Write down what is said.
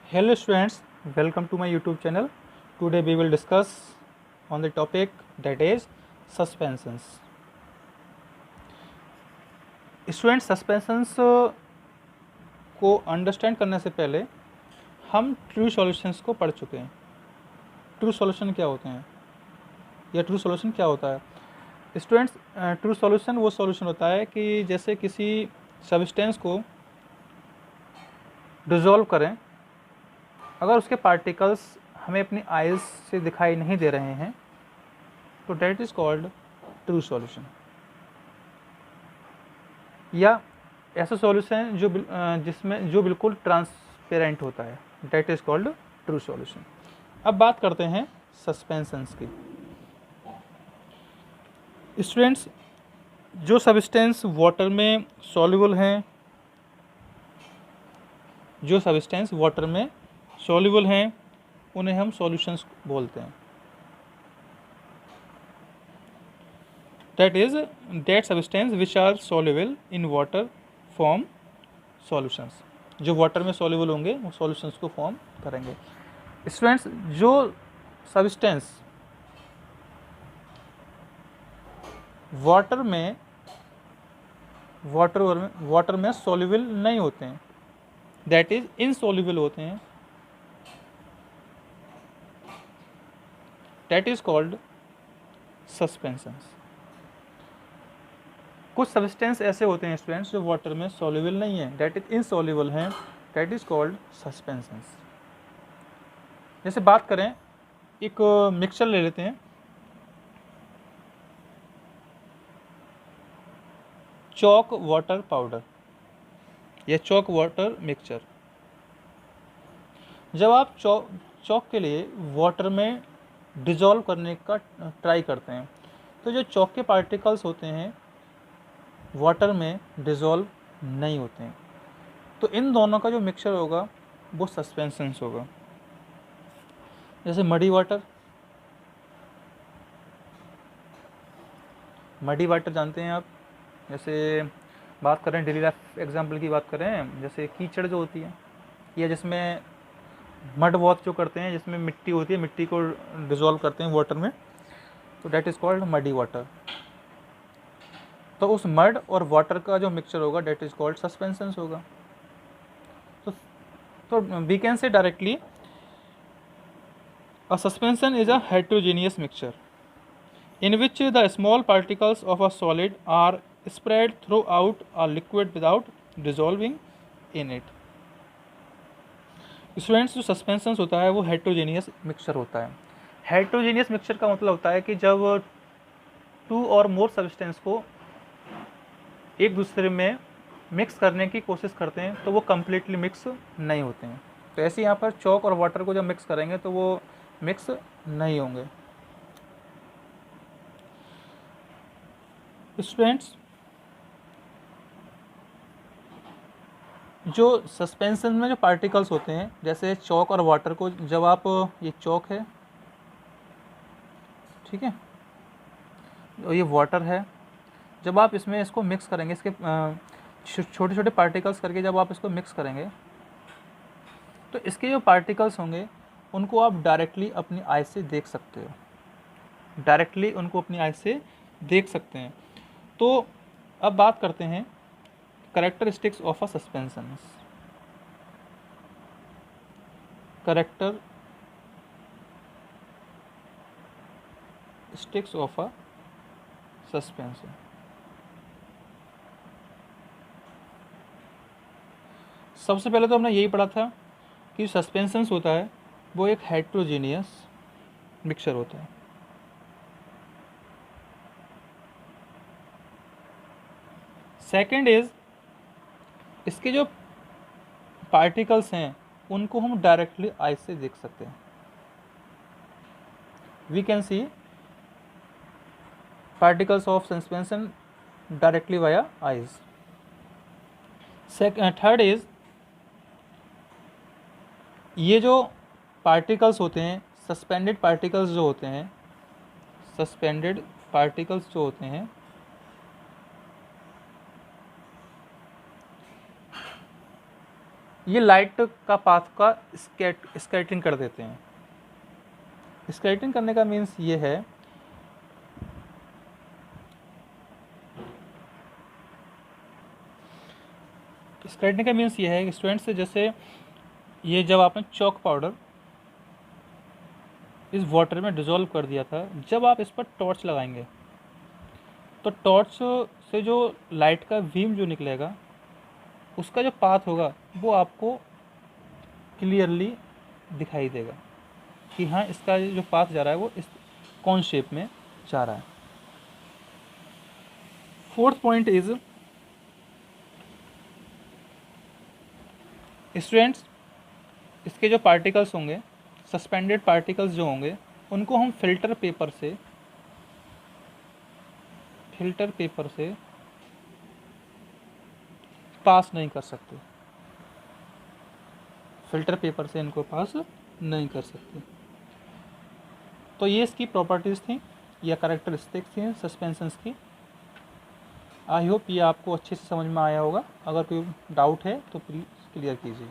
Hello students, welcome to my YouTube channel. Today we will discuss on the topic that is suspensions. Students, suspensions को understand करने से पहले हम true solutions को पढ़ चुके हैं। ट्रू सॉल्यूशन क्या होते हैं या ट्रू सॉल्यूशन क्या होता है स्टूडेंट्स? ट्रू सॉल्यूशन वो सॉल्यूशन होता है कि जैसे किसी सब्सटेंस को डिसॉल्व करें, अगर उसके पार्टिकल्स हमें अपनी आइज़ से दिखाई नहीं दे रहे हैं तो that is called true solution. या ऐसा सॉल्यूशन जो बिल्कुल ट्रांसपेरेंट होता है, that is called true solution. अब बात करते हैं सस्पेंशंस की। स्टूडेंट्स, जो सब्सटेंस वाटर में सॉल्युबल हैं, उन्हें हम सॉल्यूशंस बोलते हैं। That substance which are soluble in water form solutions. जो वाटर में सॉल्युबल होंगे वो सॉल्यूशंस को फॉर्म करेंगे। स्टूडेंट्स, जो सब्सटेंस वाटर में सॉल्युबल नहीं होते हैं, दैट इज इनसॉल्युबल होते हैं, दैट इज कॉल्ड सस्पेंशंस। कुछ सब्सटेंस ऐसे होते हैं स्टूडेंट्स जो वाटर में सॉल्युबल नहीं है, दैट इज इनसॉल्युबल हैं, दैट इज कॉल्ड सस्पेंशंस। जैसे बात करें, एक मिक्सचर ले लेते हैं, चॉक वाटर पाउडर या चॉक वाटर मिक्सचर। जब आप चॉक के लिए वाटर में डिज़ोल्व करने का ट्राई करते हैं तो जो चॉक के पार्टिकल्स होते हैं वाटर में डिज़ोल्व नहीं होते हैं, तो इन दोनों का जो मिक्सचर होगा वो सस्पेंशंस होगा। जैसे मडी वाटर जानते हैं आप। जैसे बात करें डेली लाइफ एग्जाम्पल की बात करें, जैसे कीचड़ जो होती है या जिसमें मड वॉश जो करते हैं, जिसमें मिट्टी होती है, मिट्टी को डिज़ोल्व करते हैं वाटर में, तो that is called muddy water. तो उस मड और वाटर का जो मिक्सचर होगा डेट इज़ कॉल्ड सस्पेंशंस होगा। तो we can say directly a suspension is a heterogeneous mixture in which the small particles of a solid are spread throughout a liquid without dissolving in it. Students, जो suspensions होता है वो heterogeneous mixture होता है। Heterogeneous mixture का मतलब होता है कि जब टू और मोर सब्सटेंस को एक दूसरे में मिक्स करने की कोशिश करते हैं तो वो कम्प्लीटली मिक्स नहीं होते हैं। तो ऐसे यहाँ पर चॉक और वाटर को जब मिक्स करेंगे तो वो मिक्स नहीं होंगे। स्टूडेंट्स, जो सस्पेंशन में जो पार्टिकल्स होते हैं, जैसे चॉक और वाटर को, जब आप, ये चॉक है, ठीक है, और ये वाटर है, जब आप इसमें इसको मिक्स करेंगे, इसके छोटे छोटे पार्टिकल्स करके जब आप इसको मिक्स करेंगे तो इसके जो पार्टिकल्स होंगे उनको आप डायरेक्टली अपनी आई से देख सकते हो, तो अब बात करते हैं characteristics of a suspension. Characteristics of a suspension. सबसे पहले तो हमने यही पढ़ा था कि सस्पेंशंस होता है वो एक हेट्रोजीनियस मिक्सचर होता है। सेकंड इज, इसके जो पार्टिकल्स हैं उनको हम डायरेक्टली आई से देख सकते हैं। We can see particles of suspension directly via eyes. Third is, ये जो पार्टिकल्स होते हैं, सस्पेंडेड पार्टिकल्स जो होते हैं, ये लाइट का पाथ का स्कैटरिंग कर देते हैं। स्कैटरिंग करने का मीन्स ये है स्कैटरिंग का मीन्स ये है कि स्टूडेंट्स, जैसे ये जब आपने चॉक पाउडर इस वाटर में डिज़ोल्व कर दिया था, जब आप इस पर टॉर्च लगाएंगे तो टॉर्च से जो लाइट का बीम जो निकलेगा उसका जो पाथ होगा वो आपको क्लियरली दिखाई देगा कि हाँ इसका जो पाथ जा रहा है वो इस कौन शेप में जा रहा है। फोर्थ पॉइंट इज स्टूडेंट्स, इसके जो पार्टिकल्स होंगे, सस्पेंडेड पार्टिकल्स जो होंगे, उनको हम फिल्टर पेपर से पास नहीं कर सकते। फिल्टर पेपर से इनको पास नहीं कर सकते। तो ये इसकी प्रॉपर्टीज़ थी या कैरेक्टरिस्टिक्स थी सस्पेंशंस की। आई होप ये आपको अच्छे से समझ में आया होगा। अगर कोई डाउट है तो प्लीज़ क्लियर कीजिए।